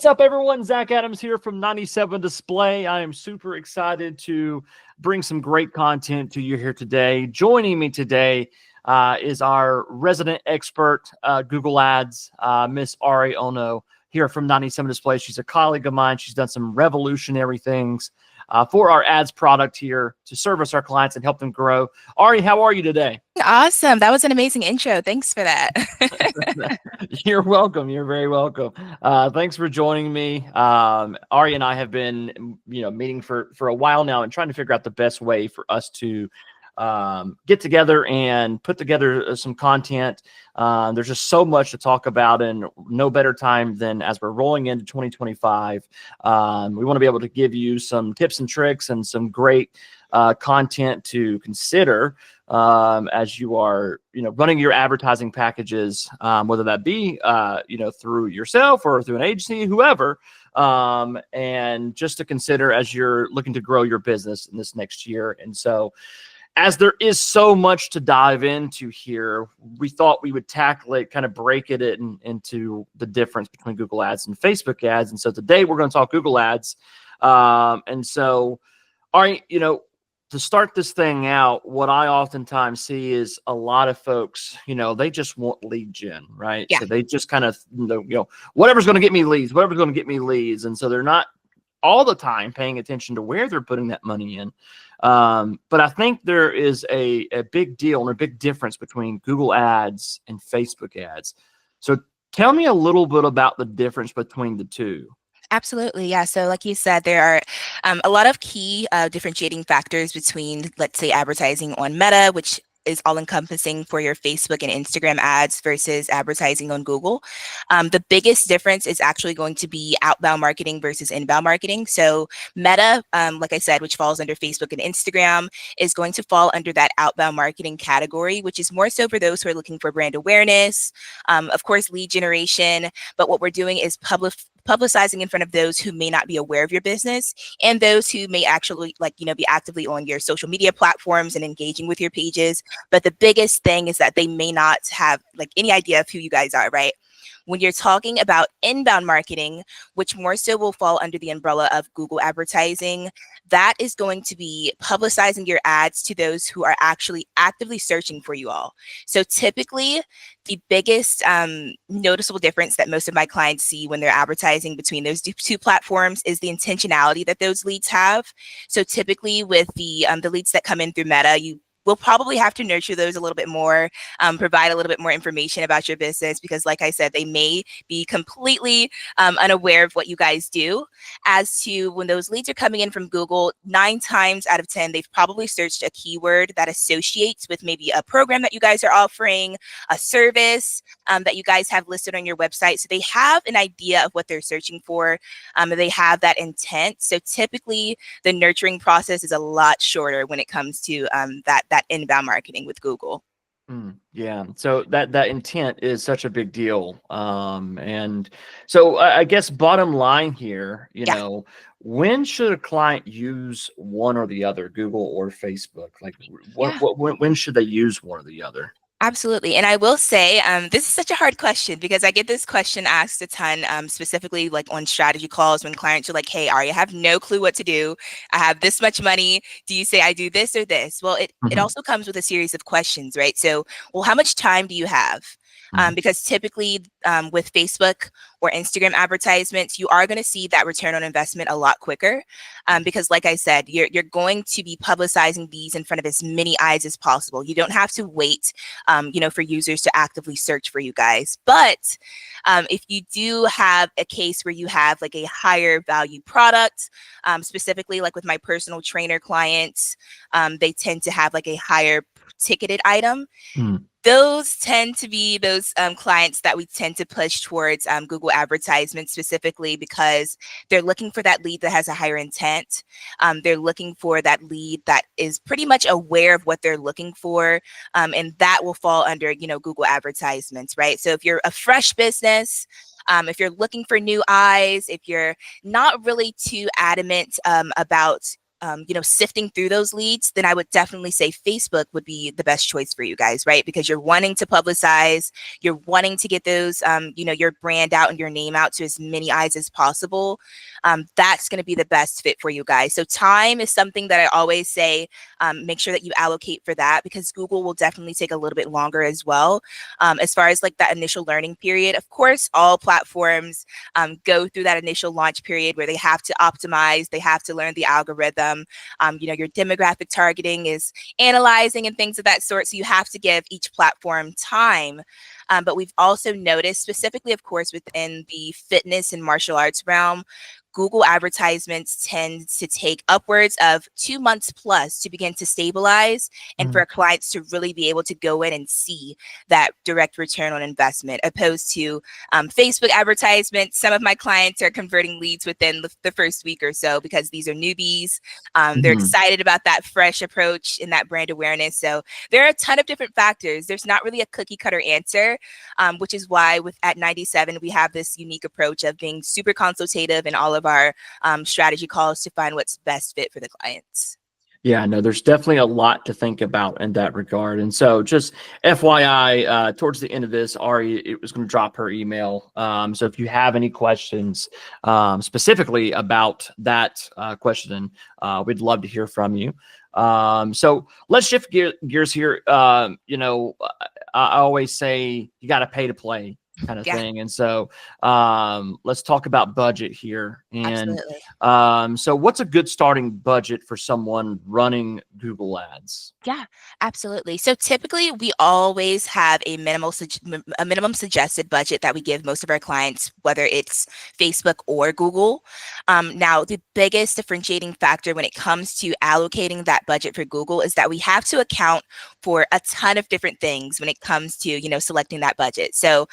What's up, everyone? Zach Adams here from 97 Display. I am super excited to bring some great content to you here today. Joining me today is our resident expert, Google Ads, Miss Ari Ono, here from 97 Display. She's a colleague of mine. She's done some revolutionary things for our ads product here to service our clients and help them grow. Ari, how are you today? Awesome. That was an amazing intro. Thanks for that. You're welcome. You're very welcome. Thanks for joining me. Ari and I have been, meeting for a while now and trying to figure out the best way for us to get together and put together some content. There's just so much to talk about, and no better time than as we're rolling into 2025. We want to be able to give you some tips and tricks and some great content to consider as you are, running your advertising packages, whether that be, through yourself or through an agency, whoever, and just to consider as you're looking to grow your business in this next year. And so, as there is so much to dive into here, we thought we would tackle it, kind of break it into the difference between Google Ads and Facebook ads. And so today we're going to talk Google Ads. And so, all right, to start this thing out, what I oftentimes see is a lot of folks, they just want lead gen, right? Yeah. So they just kind of, whatever's going to get me leads. And so they're not all the time paying attention to where they're putting that money in. But I think there is a big deal and a big difference between Google Ads and Facebook ads. So tell me a little bit about the difference between the two. Absolutely. Yeah. So like you said, there are a lot of key differentiating factors between, let's say, advertising on Meta, which is all encompassing for your Facebook and Instagram ads versus advertising on Google. The biggest difference is actually going to be outbound marketing versus inbound marketing. So Meta, like I said, which falls under Facebook and Instagram, is going to fall under that outbound marketing category, which is more so for those who are looking for brand awareness, of course, lead generation. But what we're doing is publicizing in front of those who may not be aware of your business and those who may actually be actively on your social media platforms and engaging with your pages. But the biggest thing is that they may not have any idea of who you guys are, right? When you're talking about inbound marketing, which more so will fall under the umbrella of Google advertising, that is going to be publicizing your ads to those who are actually actively searching for you all. So typically, the biggest noticeable difference that most of my clients see when they're advertising between those two platforms is the intentionality that those leads have. So typically with the leads that come in through Meta, we'll probably have to nurture those a little bit more, provide a little bit more information about your business, because like I said, they may be completely unaware of what you guys do. As to when those leads are coming in from Google, 9 times out of 10, they've probably searched a keyword that associates with maybe a program that you guys are offering, a service that you guys have listed on your website. So they have an idea of what they're searching for. They have that intent. So typically the nurturing process is a lot shorter when it comes to that inbound marketing with Google. Yeah. So that intent is such a big deal. And so I guess bottom line here, when should a client use one or the other, Google or Facebook? When should they use one or the other? Absolutely. And I will say, this is such a hard question because I get this question asked a ton, specifically on strategy calls when clients are like, hey, Ari, I have no clue what to do. I have this much money. Do you say I do this or this? Well, it also comes with a series of questions, right? So, well, how much time do you have? Because typically with Facebook or Instagram advertisements, you are going to see that return on investment a lot quicker. Because like I said, you're going to be publicizing these in front of as many eyes as possible. You don't have to wait, for users to actively search for you guys. But if you do have a case where you have a higher value product, specifically with my personal trainer clients, they tend to have a higher ticketed item. Those tend to be those clients that we tend to push towards Google advertisements, specifically because they're looking for that lead that has a higher intent. They're looking for that lead that is pretty much aware of what they're looking for. And that will fall under, Google advertisements, right? So if you're a fresh business, if you're looking for new eyes, if you're not really too adamant about sifting through those leads, then I would definitely say Facebook would be the best choice for you guys, right? Because you're wanting to publicize, you're wanting to get those, your brand out and your name out to as many eyes as possible. That's going to be the best fit for you guys. So time is something that I always say, make sure that you allocate for that, because Google will definitely take a little bit longer as well. As far as like that initial learning period, of course, all platforms go through that initial launch period where they have to optimize, they have to learn the algorithm. Your demographic targeting is analyzing and things of that sort. So you have to give each platform time. But we've also noticed, specifically, of course, within the fitness and martial arts realm, Google advertisements tend to take upwards of 2 months plus to begin to stabilize and for clients to really be able to go in and see that direct return on investment, opposed to Facebook advertisements. Some of my clients are converting leads within the first week or so because these are newbies. They're excited about that fresh approach and that brand awareness. So there are a ton of different factors. There's not really a cookie cutter answer, which is why at 97, we have this unique approach of being super consultative in all of our strategy calls to find what's best fit for the clients. Yeah, no, there's definitely a lot to think about in that regard. And so just FYI, towards the end of this, Ari it was going to drop her email. So if you have any questions specifically about that question, we'd love to hear from you. So let's shift gears here. I always say you got to pay to play kind of thing. And so let's talk about budget here. And so what's a good starting budget for someone running Google Ads? Yeah, absolutely. So typically we always have a minimum suggested budget that we give most of our clients, whether it's Facebook or Google. Now, the biggest differentiating factor when it comes to allocating that budget for Google is that we have to account for a ton of different things when it comes to, selecting that budget. So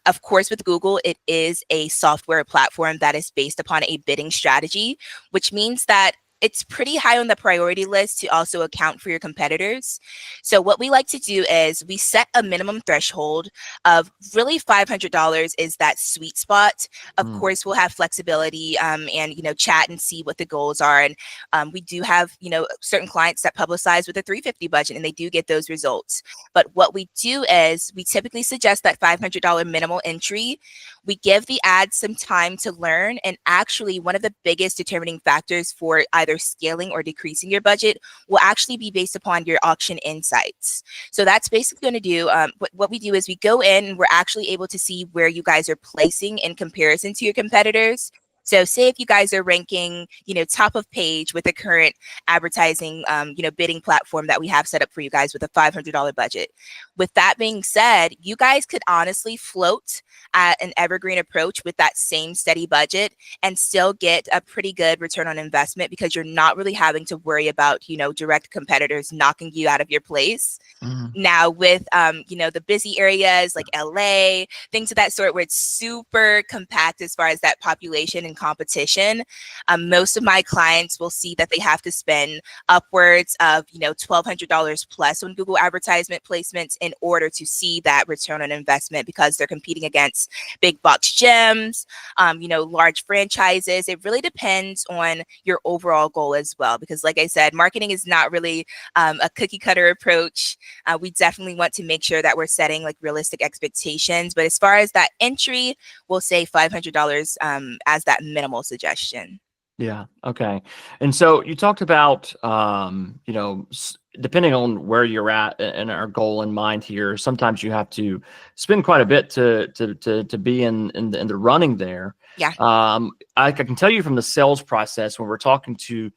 of course, with Google, it is a software platform that is based upon a bidding strategy, which means that it's pretty high on the priority list to also account for your competitors. So what we like to do is we set a minimum threshold of really $500 is that sweet spot. Of course, we'll have flexibility and, chat and see what the goals are. And we do have, certain clients that publicize with a $350 budget and they do get those results. But what we do is we typically suggest that $500 minimal entry. We give the ads some time to learn. And actually, one of the biggest determining factors for either scaling or decreasing your budget will actually be based upon your auction insights. So that's basically going to do, what we do is we go in and we're actually able to see where you guys are placing in comparison to your competitors. So say if you guys are ranking, top of page with the current advertising, bidding platform that we have set up for you guys with a $500 budget. With that being said, you guys could honestly float at an evergreen approach with that same steady budget and still get a pretty good return on investment because you're not really having to worry about, direct competitors knocking you out of your place. Now with, the busy areas like LA, things of that sort, where it's super compact as far as that population and competition, most of my clients will see that they have to spend upwards of, $1,200 plus on Google advertisement placements in order to see that return on investment because they're competing against big box gyms, large franchises. It really depends on your overall goal as well, because like I said, marketing is not really a cookie cutter approach. We definitely want to make sure that we're setting like realistic expectations. But as far as that entry, we'll say $500 as that minimal suggestion. Yeah. Okay. And so you talked about, depending on where you're at and our goal in mind here, sometimes you have to spend quite a bit to be in the running there. Yeah. I can tell you from the sales process when we're talking to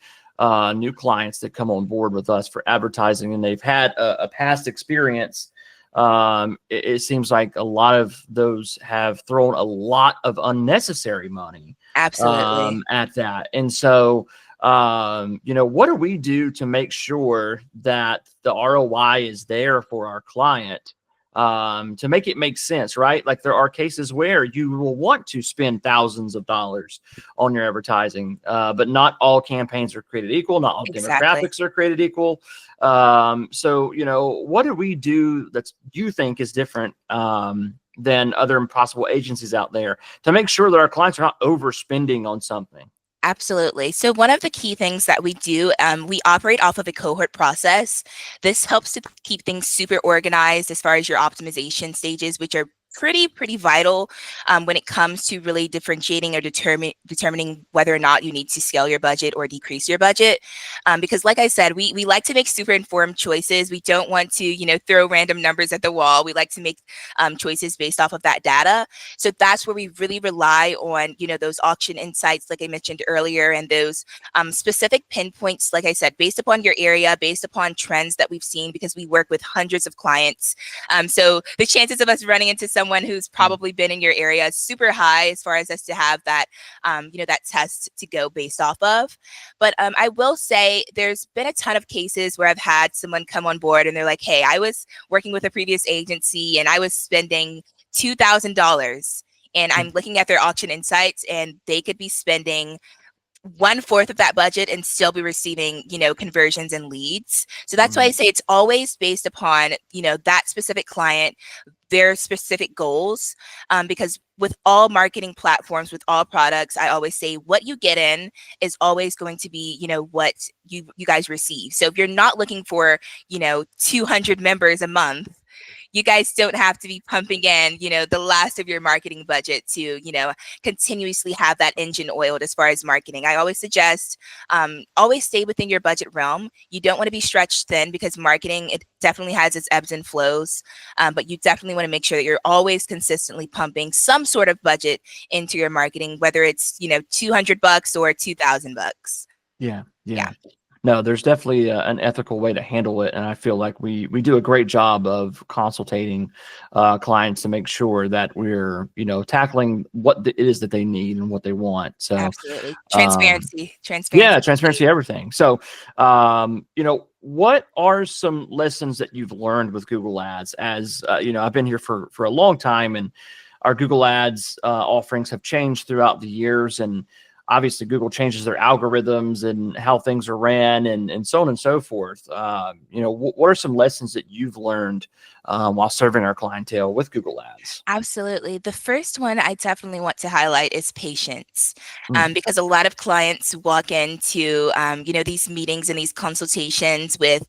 new clients that come on board with us for advertising and they've had a past experience, it seems like a lot of those have thrown a lot of unnecessary money Absolutely. At that. And so, what do we do to make sure that the ROI is there for our client to make it make sense, right? Like there are cases where you will want to spend thousands of dollars on your advertising, but not all campaigns are created equal. Not all demographics are created equal. So, what do we do that you think is different than other impossible agencies out there to make sure that our clients are not overspending on something? Absolutely. So one of the key things that we do, we operate off of a cohort process. This helps to keep things super organized as far as your optimization stages, which are pretty vital when it comes to really differentiating or determining whether or not you need to scale your budget or decrease your budget. Because like I said, we like to make super informed choices. We don't want to, throw random numbers at the wall. We like to make choices based off of that data. So that's where we really rely on, those auction insights, like I mentioned earlier, and those specific pinpoints, like I said, based upon your area, based upon trends that we've seen, because we work with hundreds of clients. So the chances of us running into someone who's probably been in your area is super high as far as us to have that, that test to go based off of. But I will say there's been a ton of cases where I've had someone come on board and they're like, hey, I was working with a previous agency and I was spending $2,000, and I'm looking at their auction insights and they could be spending 1/4 of that budget and still be receiving, conversions and leads. So that's why I say it's always based upon, that specific client, their specific goals. Because with all marketing platforms, with all products, I always say what you get in is always going to be, what you guys receive. So if you're not looking for, 200 members a month, you guys don't have to be pumping in, the last of your marketing budget to, continuously have that engine oiled as far as marketing. I always suggest always stay within your budget realm. You don't want to be stretched thin, because marketing, it definitely has its ebbs and flows. But you definitely want to make sure that you're always consistently pumping some sort of budget into your marketing, whether it's, $200 or $2,000. Yeah. Yeah. No, there's definitely an ethical way to handle it, and I feel like we do a great job of consultating clients to make sure that we're tackling what it is that they need and what they want. So Absolutely, transparency. Yeah, transparency, everything. So what are some lessons that you've learned with Google Ads? As I've been here for a long time, and our Google Ads offerings have changed throughout the years, and obviously Google changes their algorithms and how things are ran, and so on and so forth. What are some lessons that you've learned while serving our clientele with Google Ads? Absolutely. The first one I definitely want to highlight is patience, because a lot of clients walk into, these meetings and these consultations with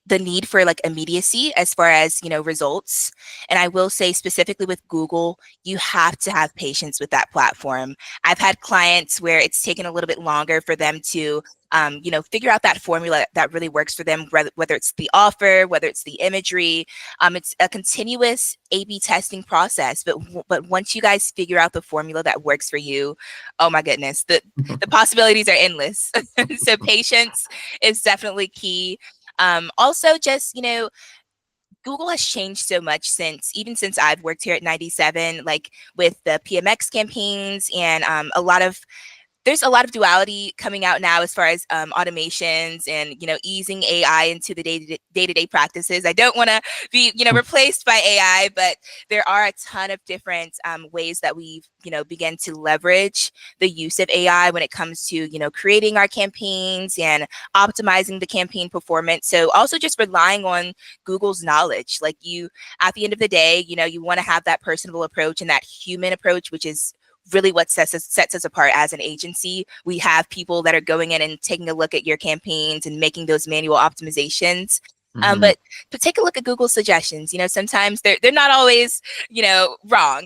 the need for like immediacy as far as, results. And I will say specifically with Google, you have to have patience with that platform. I've had clients where it's taken a little bit longer for them to figure out that formula that really works for them, whether it's the offer, whether it's the imagery. It's a continuous A/B testing process. But once you guys figure out the formula that works for you, oh my goodness, the possibilities are endless. So patience is definitely key. Also, just, Google has changed so much since I've worked here at 97, like with the PMX campaigns, and there's a lot of duality coming out now as far as automations and easing AI into the day-to-day practices. I don't want to be replaced by AI, but there are a ton of different ways that we've begin to leverage the use of AI when it comes to creating our campaigns and optimizing the campaign performance. So also just relying on Google's knowledge. Like at the end of the day, you want to have that personable approach and that human approach, which is really what sets us apart as an agency. We have people that are going in and taking a look at your campaigns and making those manual optimizations. But take a look at Google suggestions. Sometimes they're not always, wrong.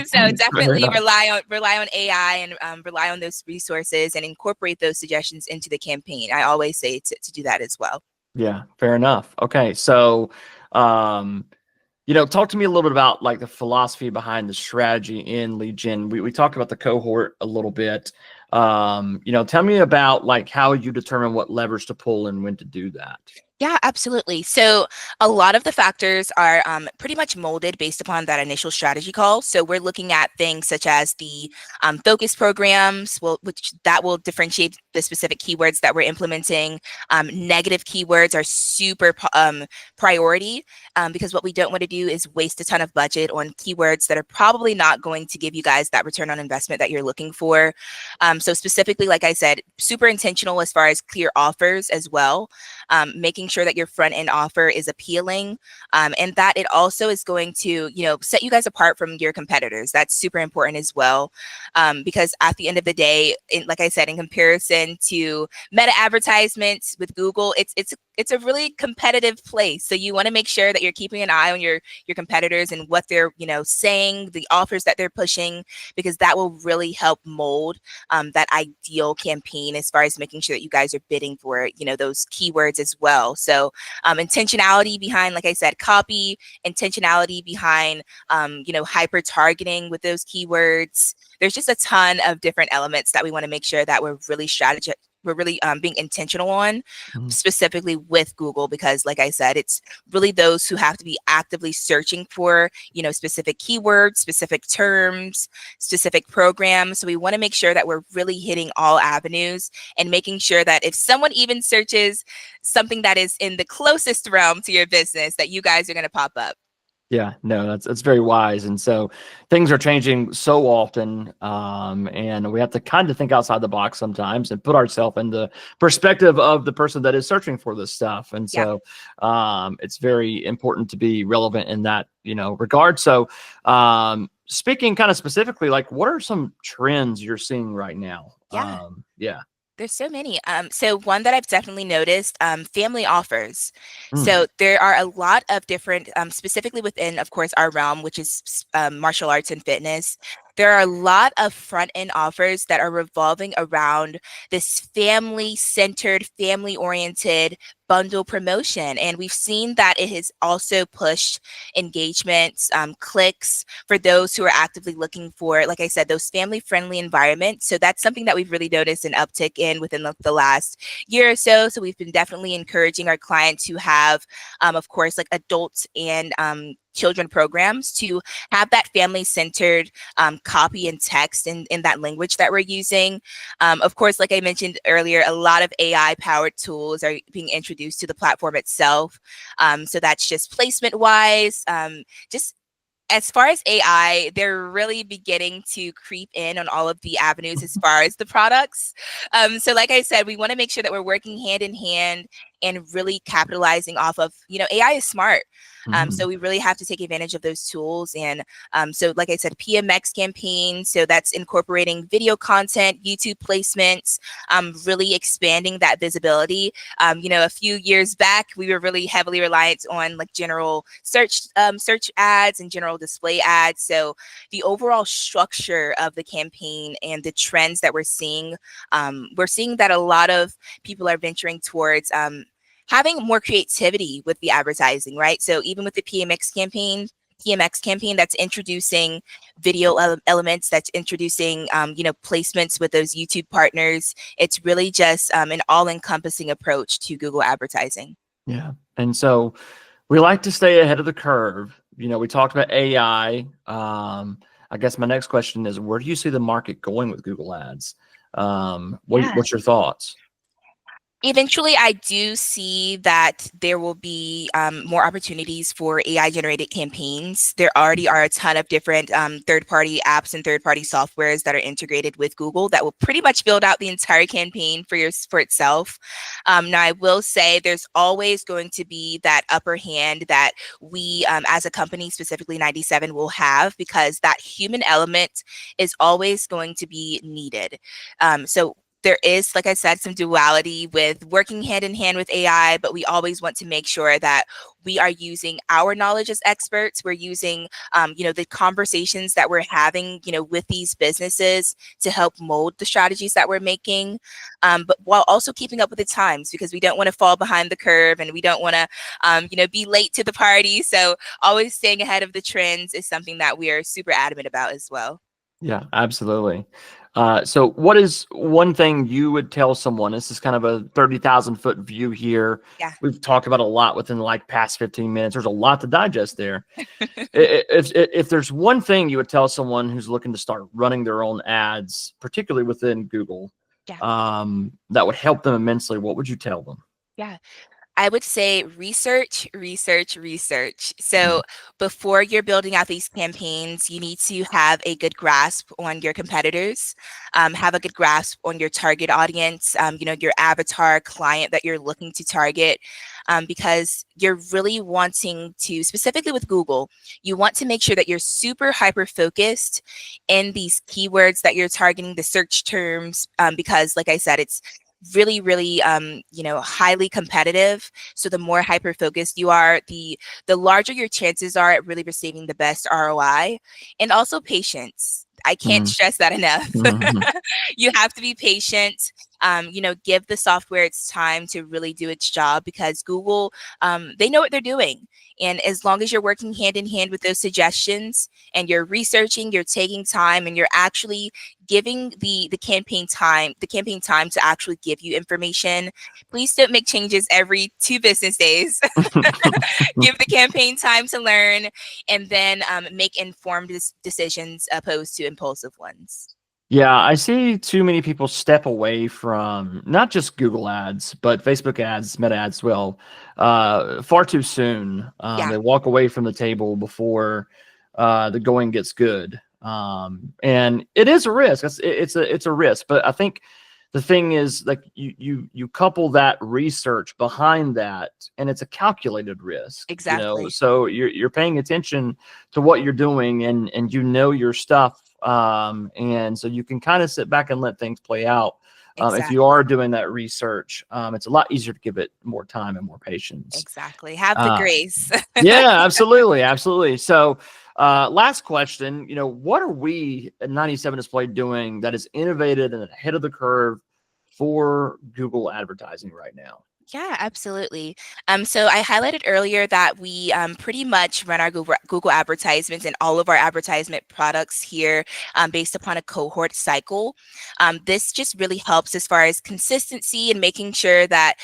So definitely rely on AI and rely on those resources and incorporate those suggestions into the campaign. I always say to do that as well. Yeah, fair enough. Okay, so talk to me a little bit about like the philosophy behind the strategy in lead gen. We talked about the cohort a little bit. Tell me about like how you determine what levers to pull and when to do that. Yeah, absolutely. So a lot of the factors are pretty much molded based upon that initial strategy call. So we're looking at things such as the focus programs, which that will differentiate the specific keywords that we're implementing. Negative keywords are super priority, because what we don't want to do is waste a ton of budget on keywords that are probably not going to give you guys that return on investment that you're looking for. So specifically, like I said, super intentional as far as clear offers as well. making sure that your front end offer is appealing, and that it also is going to, set you guys apart from your competitors. That's super important as well, because at the end of the day, like I said, in comparison to meta advertisements with Google, it's a really competitive place. So you want to make sure that you're keeping an eye on your competitors and what they're saying, the offers that they're pushing, because that will really help mold that ideal campaign as far as making sure that you guys are bidding for those keywords as well. So intentionality behind, like I said, copy, intentionality behind hyper targeting with those keywords. There's just a ton of different elements that we want to make sure that we're really being intentional on, specifically with Google, because like I said, it's really those who have to be actively searching for, specific keywords, specific terms, specific programs. So we want to make sure that we're really hitting all avenues and making sure that if someone even searches something that is in the closest realm to your business, that you guys are going to pop up. Yeah, no, that's very wise. And so things are changing so often, and we have to kind of think outside the box sometimes and put ourselves in the perspective of the person that is searching for this stuff. And so it's very important to be relevant in that regard. So speaking kind of specifically, like, what are some trends you're seeing right now? There's so many. So one that I've definitely noticed, family offers. Mm. So there are a lot of different, specifically within, of course, our realm, which is martial arts and fitness. There are a lot of front-end offers that are revolving around this family-centered, family-oriented bundle promotion. And we've seen that it has also pushed engagements, clicks for those who are actively looking for, like I said, those family-friendly environments. So that's something that we've really noticed an uptick in within the last year or so. So we've been definitely encouraging our clients to have, of course, like adults and children programs to have that family-centered copy and text in that language that we're using. Of course, like I mentioned earlier, a lot of AI-powered tools are being introduced to the platform itself. So that's just placement-wise, just as far as AI, they're really beginning to creep in on all of the avenues as far as the products. So like I said, we want to make sure that we're working hand in hand and really capitalizing off of, AI is smart. So we really have to take advantage of those tools. And so like I said, PMX campaign. So that's incorporating video content, YouTube placements, really expanding that visibility. A few years back, we were really heavily reliant on like general search ads and general display ads. So the overall structure of the campaign and the trends that we're seeing that a lot of people are venturing towards having more creativity with the advertising, right? So even with the PMX campaign that's introducing video elements, that's introducing, placements with those YouTube partners. It's really just an all-encompassing approach to Google advertising. Yeah. And so we like to stay ahead of the curve. We talked about AI. I guess my next question is, where do you see the market going with Google Ads? What's your thoughts? Eventually, I do see that there will be more opportunities for AI-generated campaigns. There already are a ton of different third-party apps and third-party softwares that are integrated with Google that will pretty much build out the entire campaign for itself. Now, I will say there's always going to be that upper hand that we, as a company, specifically 97, will have, because that human element is always going to be needed. So there is, like I said, some duality with working hand in hand with AI, but we always want to make sure that we are using our knowledge as experts. We're using, the conversations that we're having, with these businesses to help mold the strategies that we're making, but while also keeping up with the times, because we don't want to fall behind the curve and we don't want to, be late to the party. So always staying ahead of the trends is something that we are super adamant about as well. Yeah, absolutely. So what is one thing you would tell someone? This is kind of a 30,000-foot view here. Yeah. We've talked about a lot within like past 15 minutes. There's a lot to digest there. If there's one thing you would tell someone who's looking to start running their own ads, particularly within Google, that would help them immensely, what would you tell them? Yeah. I would say research, research, research. So before you're building out these campaigns, you need to have a good grasp on your competitors, have a good grasp on your target audience, your avatar client that you're looking to target, because you're really wanting to, specifically with Google, you want to make sure that you're super hyper focused in these keywords that you're targeting, the search terms, because like I said, it's really, really, highly competitive. So the more hyper focused you are, the larger your chances are at really receiving the best ROI. And also patience. I can't stress that enough. Mhm. You have to be patient. Give the software its time to really do its job, because Google, they know what they're doing. And as long as you're working hand in hand with those suggestions and you're researching, you're taking time, and you're actually giving the campaign time to actually give you information. Please don't make changes every 2 business days. Give the campaign time to learn, and then make informed decisions opposed to impulsive ones. Yeah, I see too many people step away from not just Google ads, but Facebook ads, Meta ads as well, far too soon. Yeah, They walk away from the table before the going gets good, and it is a risk. It's a risk, but I think the thing is, like, you couple that research behind that, and it's a calculated risk. exactly. So you're paying attention to what you're doing, and your stuff. And so you can kind of sit back and let things play out. If you Exactly. are doing that research, it's a lot easier to give it more time and more patience. Exactly. Have the Uh, grace. yeah, absolutely, absolutely. So, last question. What are we at 97 Display doing that is innovative and ahead of the curve for Google advertising right now? Yeah, absolutely. So I highlighted earlier that we pretty much run our Google advertisements and all of our advertisement products here based upon a cohort cycle. This just really helps as far as consistency and making sure that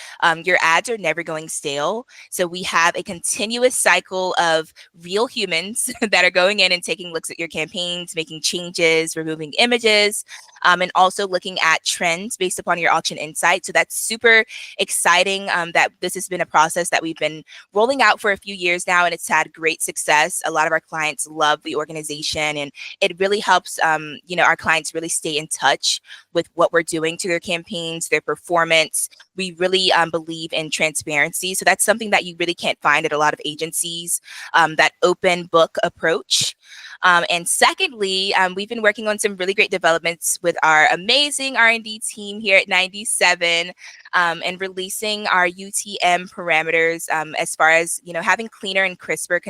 your ads are never going stale. So we have a continuous cycle of real humans that are going in and taking looks at your campaigns, making changes, removing images, and also looking at trends based upon your auction insight. So that's super exciting, that this has been a process that we've been rolling out for a few years now, and it's had great success. A lot of our clients love the organization, and it really helps our clients really stay in touch with what we're doing to their campaigns, their performance. We really believe in transparency. So that's something that you really can't find at a lot of agencies, that open book approach. And secondly, we've been working on some really great developments with our amazing R&D team here at 97, and releasing our UTM parameters, as far as having cleaner and crisper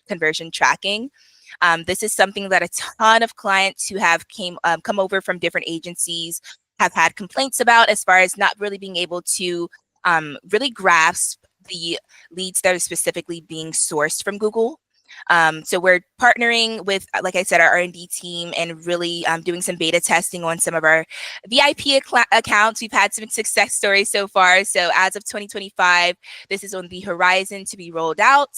conversion tracking. This is something that a ton of clients who have come over from different agencies have had complaints about, as far as not really being able to really grasp the leads that are specifically being sourced from Google. So we're partnering with, like I said, our R&D team, and really doing some beta testing on some of our VIP accounts. We've had some success stories so far. So as of 2025, this is on the horizon to be rolled out.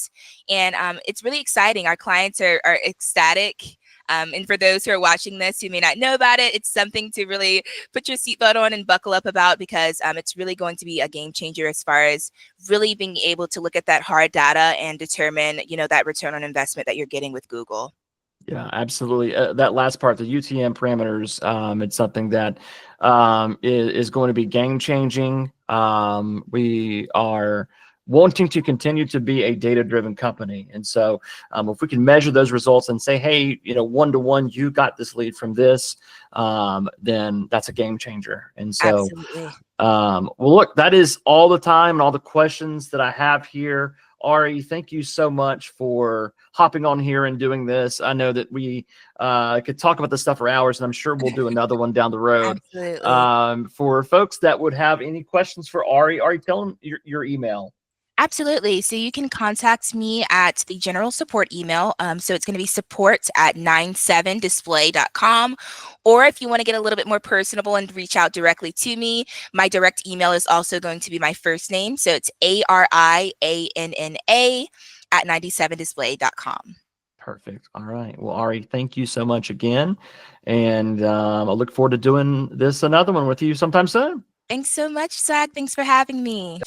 And it's really exciting. Our clients are ecstatic. And for those who are watching this who may not know about it, it's something to really put your seatbelt on and buckle up about, because it's really going to be a game changer as far as really being able to look at that hard data and determine, that return on investment that you're getting with Google. Yeah, absolutely. That last part, the UTM parameters, it's something that is going to be game changing. We are wanting to continue to be a data-driven company. And so if we can measure those results and say, hey, one-to-one, you got this lead from this, then that's a game changer. And so, Absolutely. well, look, that is all the time and all the questions that I have here. Ari, thank you so much for hopping on here and doing this. I know that we could talk about this stuff for hours, and I'm sure we'll do another one down the road. Absolutely. For folks that would have any questions for Ari, tell them your email. Absolutely. So you can contact me at the general support email. So it's going to be support@97display.com. Or if you want to get a little bit more personable and reach out directly to me, my direct email is also going to be my first name. So it's ARIANNA@97display.com. Perfect. All right. Well, Ari, thank you so much again. And I look forward to doing another one with you sometime soon. Thanks so much, Zach. Thanks for having me.